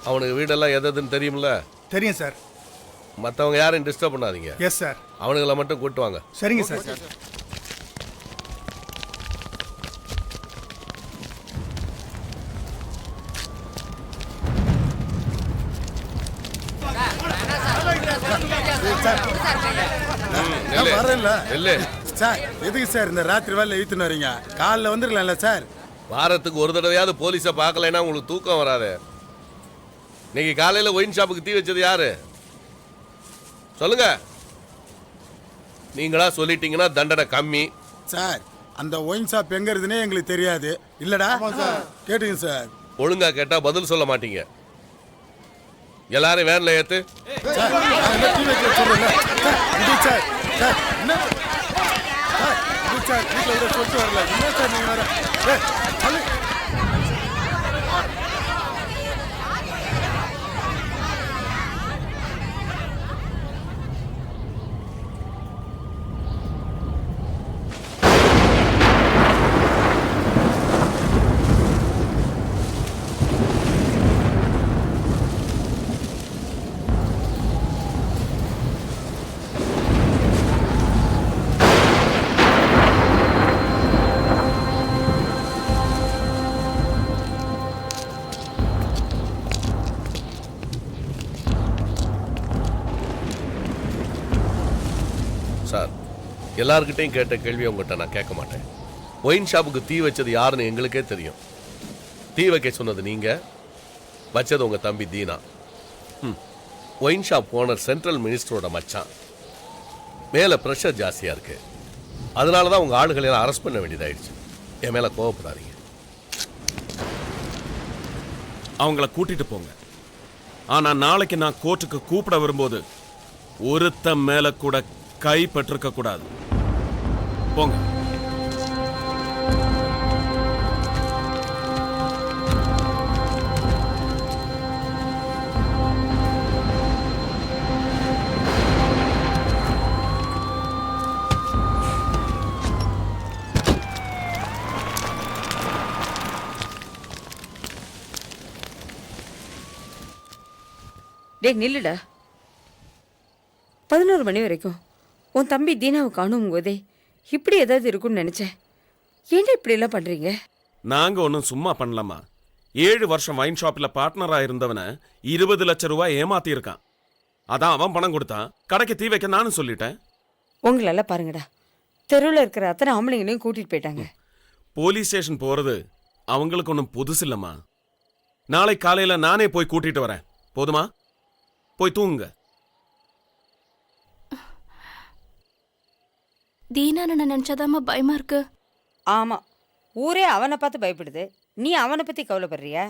அவனுக்கு வீடெல்லாம் எதுன்னு தெரியும்ல? தெரியும் சார். மற்றவங்க யாரையும் டிஸ்டர்ப் பண்ணாதீங்க. Yes sir. அவனுங்களை மட்டும் கூட்டு வாங்க. சரிங்க சார். சார் எதுக்கு சார் இந்த ராத்திரி வேலை இழுத்துன்னு வரீங்க? காலைல வந்துடலாம்ல சார். வாரத்துக்கு ஒரு தடவையாவது போலீஸை பார்க்கலைன்னா உங்களுக்கு தூக்கம் வராது. இன்னைக்கு காலையில் ஒயின் ஷாப்புக்கு தீ வச்சது யாரு சொல்லுங்க. நீங்களா சொல்லிட்டீங்கன்னா தண்டனை கம்மி. சார் அந்த ஒயின் ஷாப் எங்க இருக்குதுன்னே எங்களுக்கு தெரியாது. இல்லடா கேட்டுங்க சார். ஒழுங்கா கேட்டா பதில் சொல்ல மாட்டீங்க. எல்லாரும் வேன்ல ஏத்து. சார், எல்லார்கிட்டையும் கேட்ட கேள்வி உங்கள்கிட்ட நான் கேட்க மாட்டேன். ஒயின் ஷாப்புக்கு தீ வச்சது யாருன்னு எங்களுக்கே தெரியும். தீ வைக்க சொன்னது நீங்க, வச்சது உங்க தம்பி Deena. Wine shop owner central மினிஸ்டரோட மச்சான். மேல ப்ரெஷர் ஜாஸ்தியா இருக்கு. அதனால தான் உங்க ஆளுகளை எல்லாம் அரெஸ்ட் பண்ண வேண்டியதாயிடுச்சு. என் மேல கோவப்படாதீங்க. அவங்கள கூட்டிட்டு போங்க. ஆனா நாளைக்கு நான் கோர்ட்டுக்கு கூப்பிட வரும்போது ஒருத்த மேல கூட கை பற்றிருக்க கூடாது. போங்க. டேய் நில்லுடா. 11 மணி வரைக்கும் உன் தம்பி தீனாவை காணும் போதே இப்படி ஏதாவது இருக்கும்னு நினைச்சேன். ஏன்டா இப்படி எல்லாம் பண்றீங்க? நாங்க ஒன்றும் சும்மா பண்ணலாமா? 7 வருஷம் வைன் ஷாப்ல பார்ட்னரா இருந்தவனை 20 லட்சம் ரூபாய் ஏமாத்தி இருக்கான். அதான் அவன் பணம் கொடுத்தான். கடைக்கு தீ வைக்க நானும் சொல்லிட்டேன். உங்களெல்லாம் பாருங்கடா, தெருவில் இருக்கிற அத்தனை ஆம்பளைங்களையும் கூட்டிட்டு போயிட்டாங்க. போலீஸ் ஸ்டேஷன் போறது அவங்களுக்கு ஒன்றும் புதுசு இல்லம்மா. நாளை காலையில நானே போய் கூட்டிட்டு வரேன். போதுமா? போய் தூங்குங்க. தீனா நினைச்சாதாம பயமா இருக்கு. ஆமா, ஊரே அவனை பார்த்து பயப்படுது. நீ அவனை பத்தி கவலைப்படுறியா?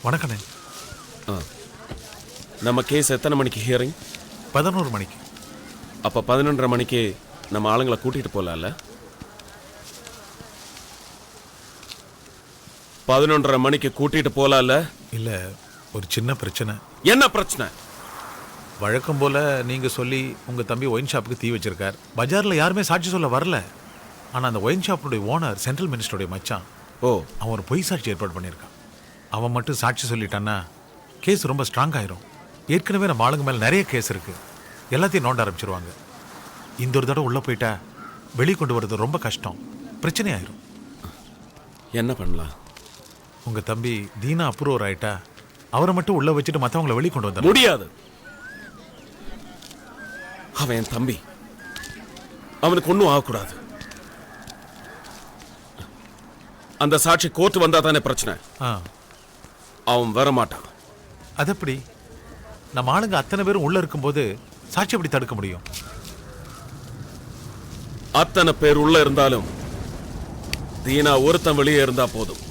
வணக்கண்ணே. நம்ம கேஸ் எத்தனை மணிக்கு ஹியரிங்? 11 மணிக்கு. அப்ப 11:30 மணிக்கு நம்ம ஆளுங்களை கூட்டிட்டு போலாம்ல? 11:30 மணிக்கு கூட்டிட்டு போலாம்ல? இல்ல, ஒரு சின்ன பிரச்சனை. என்ன பிரச்சனை? வழக்கம் போல நீங்க சொல்லி உங்க தம்பி ஒயின் ஷாப்புக்கு தீ வச்சிருக்கார். பஜார்ல யாருமே சாட்சி சொல்ல வரல. ஆனா அந்த ஒயின் ஷாப்புடைய ஓனர் சென்ட்ரல் மினிஸ்டருடைய மச்சான். அவன் ஒரு பொய் சாட்சி ஏற்பாடு பண்ணியிருக்கான். அவன் மட்டும் சாட்சி சொல்லிட்டான்னா கேஸ் ரொம்ப ஸ்ட்ராங் ஆயிரும். ஏற்கனவே நம்ம ஆளுங்க மேல நிறைய கேஸ் இருக்கு. எல்லாத்தையும் நோண்ட ஆரம்பிச்சிருவாங்க. இந்த ஒரு தடவை உள்ள போயிட்டா வெளியே கொண்டு வர்றது ரொம்ப கஷ்டம். பிரச்சனை ஆயிரும். என்ன பண்ணலாம்? உங்க தம்பி தீனா அப்ரூவர் ஆயிட்டா அவரை மட்டும் உள்ள வச்சுட்டு மற்றவங்களை வெளியே கொண்டு வந்த முடியாது. அவன் என் தம்பி. அவனுக்கு ஒன்றும் ஆகக்கூடாது. அந்த சாட்சி கோர்ட்டு வந்தா தானே பிரச்சனை. அவன் வர மாட்டான். அது எப்படி? நம்ம ஆளுங்க அத்தனை பேரும் உள்ள இருக்கும்போது சாட்சி எப்படி தடுக்க முடியும்? அத்தனை பேர் உள்ள இருந்தாலும் தீனா ஒருத்தன் வெளியே இருந்தா போதும்.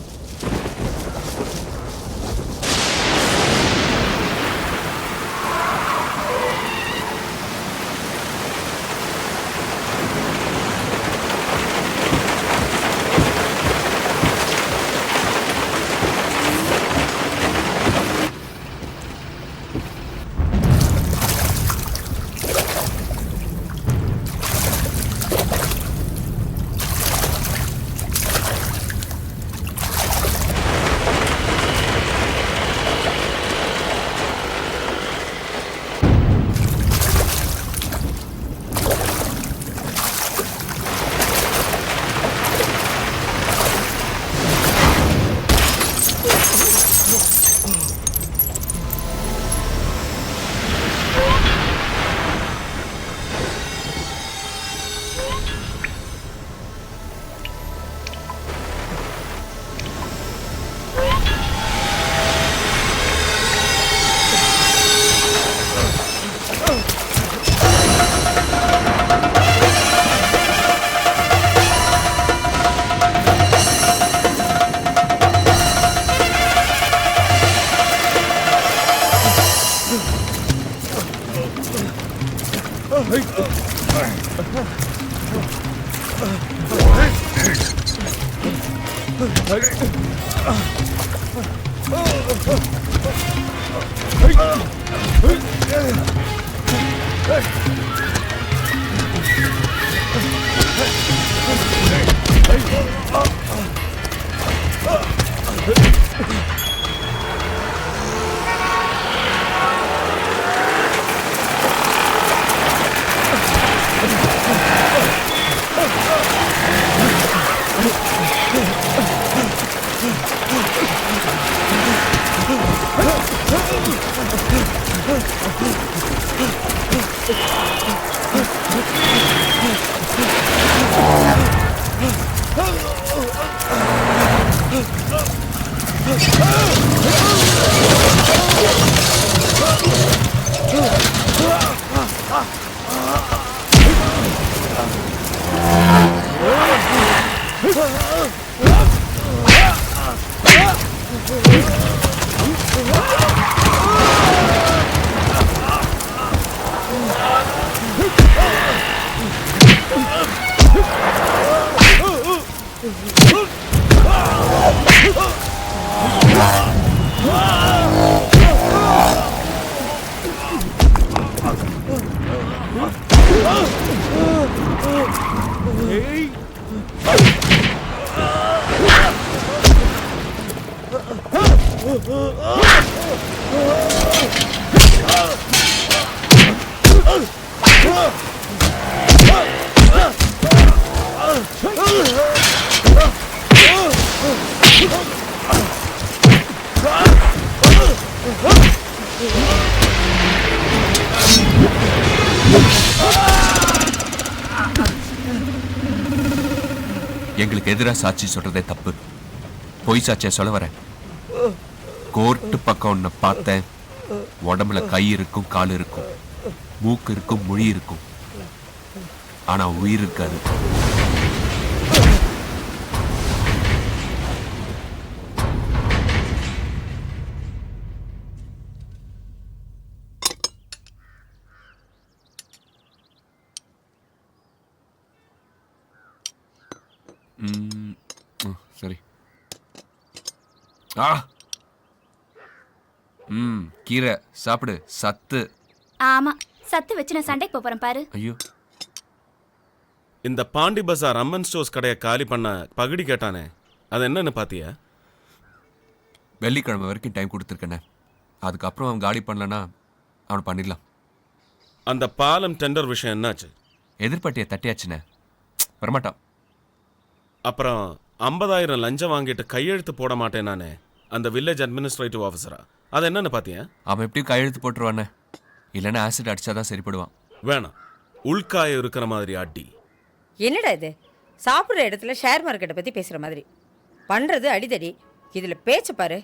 எங்களுக்கு எதிராக சாட்சி சொல்றதே தப்பு. பொய் சாட்சிய சொல்ல வரேன். கோர்ட்டு பக்கம் ஒன்று பார்த்தேன். உடம்புல கை இருக்கும், கால் இருக்கும், மூக்கு இருக்கும், மொழி இருக்கும், ஆனா உயிர் இருக்காது. சரி. கீரை சாப்பிடு, சத்து. ஆமா, சத்து வச்சு நான் சண்டைக்கு போறேன் பாரு. ஐயோ, இந்த பாண்டி பஜார் அம்மன் ஸ்டோர்ஸ் கடையை காலி பண்ண பகுடி கேட்டானே, அது என்னன்னு பாத்தியா? வெள்ளிக்கிழமை வரைக்கும் டைம் கொடுத்துருக்கேனே. அதுக்கப்புறம் அவன் காலி பண்ணலன்னா அவனை பண்ணிடலாம். அந்த பாலம் டெண்டர் விஷயம் என்னாச்சு? எதிர்பார்ட்டியை தட்டியாச்சுண்ணே, வரமாட்டான். அப்புறம் 50,000 லஞ்சம் வாங்கிட்டு கையெழுத்து போட மாட்டேன் நானே, அந்த வில்லேஜ் அட்மினிஸ்ட்ரேட்டிவ் ஆஃபீஸரா, அது என்னன்னு பாத்தியா? அவன் எப்படியும் கையெழுத்து போட்டுருவானே, இல்லைன்னா ஆசிட் அடிச்சாதான் சரிப்படுவான். வேணாம், உள்காயம் இருக்கிற மாதிரி அடி. என்னடா இது, சாப்பிட்ற இடத்துல ஷேர் மார்க்கெட்டை பற்றி பேசுகிற மாதிரி பண்ணுறது அடிதடி. இதில் பேச்சு பாரு.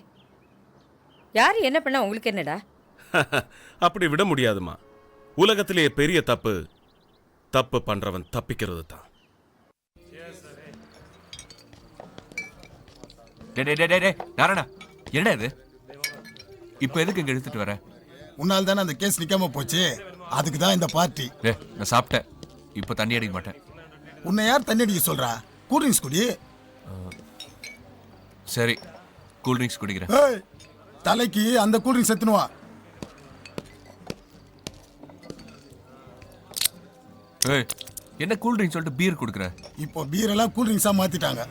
யார் என்ன பண்ண உங்களுக்கு என்னடா? அப்படி விட முடியாதுமா. உலகத்திலேயே பெரிய தப்பு தப்பு பண்றவன் தப்பிக்கிறது தான். நாராயணா, என்ன இது? இப்ப எதுக்கு இங்க எடுத்துட்டு வர? உன்னால் தானே அந்த கேஸ் நிக்காம போச்சு, அதுக்கு தான் இந்த பார்ட்டி. நான் சாப்பிட்டேன், இப்ப தண்ணி அடிக்க மாட்டேன். உன்னை யார் தண்ணி அடிக்க சொல்றா? கூல்ட்ரிங்க்ஸ் குடி. சரி, கூல்ட்ரிங்க்ஸ் குடிக்கிறேன். ஏய், தலைக்கு அந்த கூல்ட்ரிங்க்ஸ் எத்துனுவா. ஏய், என்ன கூல்ட்ரிங்க்ஸ் சொல்லிட்டு பீர் குடுக்குற? இப்போ பீரெல்லாம் கூல்ட்ரிங்க்ஸா மாத்திட்டாங்க.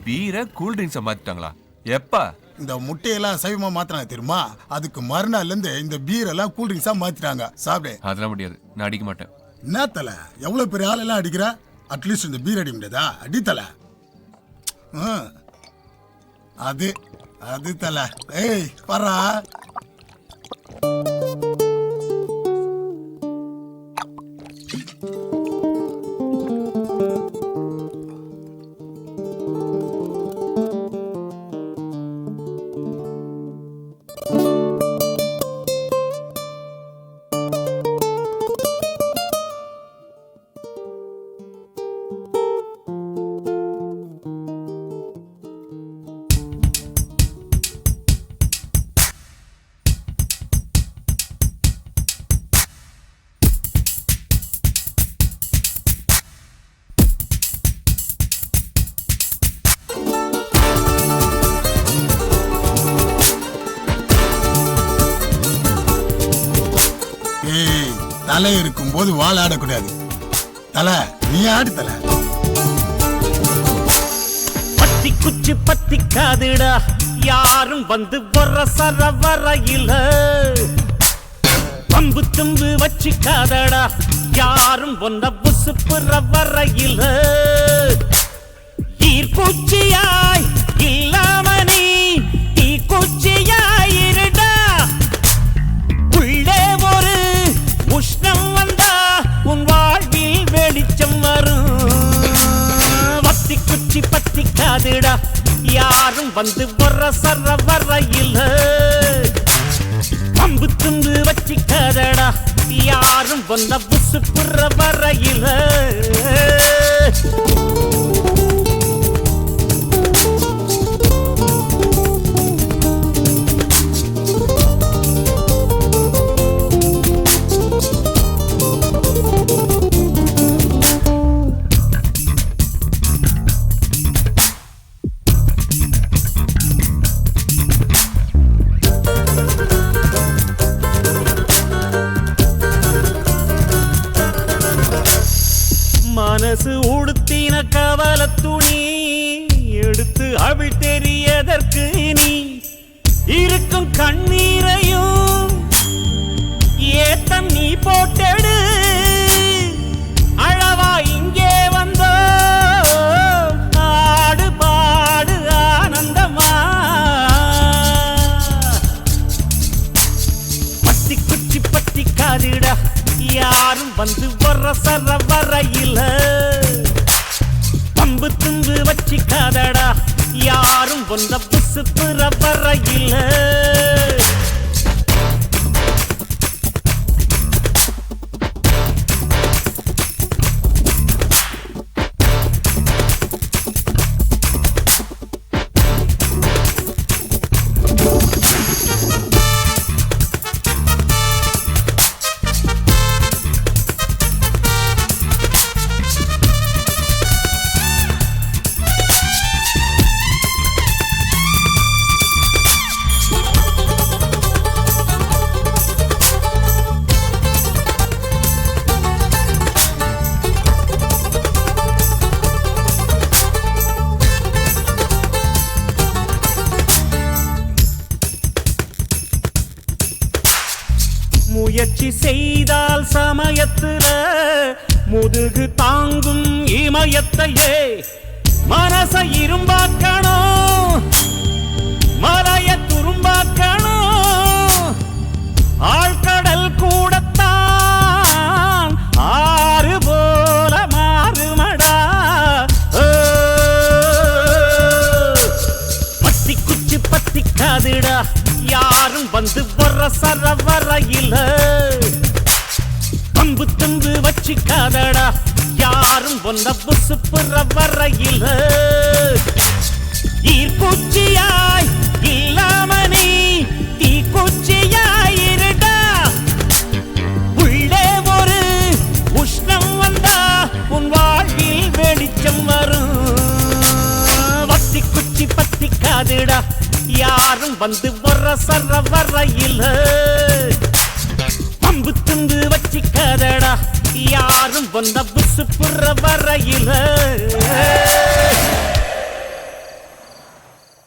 பீரை கூல்ட்ரிங்க்ஸை மாத்திட்டாங்களா? எப்ப? இந்த முட்டையெல்லாம் சைவமா மாத்தினாங்க தெரியுமா? அதுக்கு மறுநாள்ல இருந்து இந்த பீரெல்லாம் கூல்ட்ரிங்க்ஸா மாத்திட்டாங்க. சாப்பிடு. அதெல்லாம் முடியாது, நான் அடிக்க மாட்டேன். என்ன தலை, எவ்வளவு பெரிய ஆளெல்லாம் அடிக்கிற? அட்லீஸ்ட் இந்த பீர் அடிக்க முடியாதா? அடித்தலை. அது அது தலை. ஏய் பரா. தலை இருக்கும் போது வால் ஆடக்கூடாது. தலை நீ ஆடு தலை. பத்தி குச்சி பத்தி காதுடா, யாரும் வந்து வர சர வரையில பம்பு தும்பு வச்சுக்காதடா, யாரும் ஒன்ன புசுப்புற வரையில ஈர்க்குச்சியாய் இல்லாம நீ தீக்குச்சியாய் இருடா. உள்ளே ஒரு உஷ்ணம் வந்தா உன் வாழ்வில் வெளிச்சம் வரும். வத்தி குச்சி பத்தி காதுடா, யாரும் வந்து வர சர வரையில பம்பு தும்பு வச்சிக்காதடா, யாரும் வந்த புசு புற வரையில. மனசு உடுத்தின கவல துணி எடுத்து அவள் தெரியதற்கு நீ இருக்கும் கண்ணீரையும் ஏத்தம் நீ போட்டெடு. அழவா இங்கே வந்தோ ஆடு பாடு ஆனந்தமா. பத்தி குச்சி பத்தி காதுடா, யாரும் வந்து வர சர வரையில பம்பு தும்பு வச்சிக்காதடா, யாரும் வந்த புசு புற வரையில. முயற்சி செய்தால் சமயத்துல முதுகு தாங்கும் இமயத்தையே மனச இரும்பாக்கணும், மலைய துரும்பாக்கணும். ஆழ்கடல் கூடத்தான் ஆறு போல மாறுமடா. பத்தி குச்சி பத்தி காதுடா, யாரும் வந்து வர சர வரையில பம்பு தும்பு வச்சிக்காதடா, யாரும் வந்த புசு புற வரையில ஈர்க்குச்சியாய் இல்லாம நீ தீக்குச்சியாய் இருடா. உள்ளே ஒரு உஷ்ணம் வந்தா உன் வாழ்வில் வெளிச்சம் வரும். வத்தி குச்சி பத்தி காதுடா, யாரும் வந்து வர சர வரையில பம்பு தும்பு வச்சிக்காதடா, யாரும் வந்த புசு புற வரையில.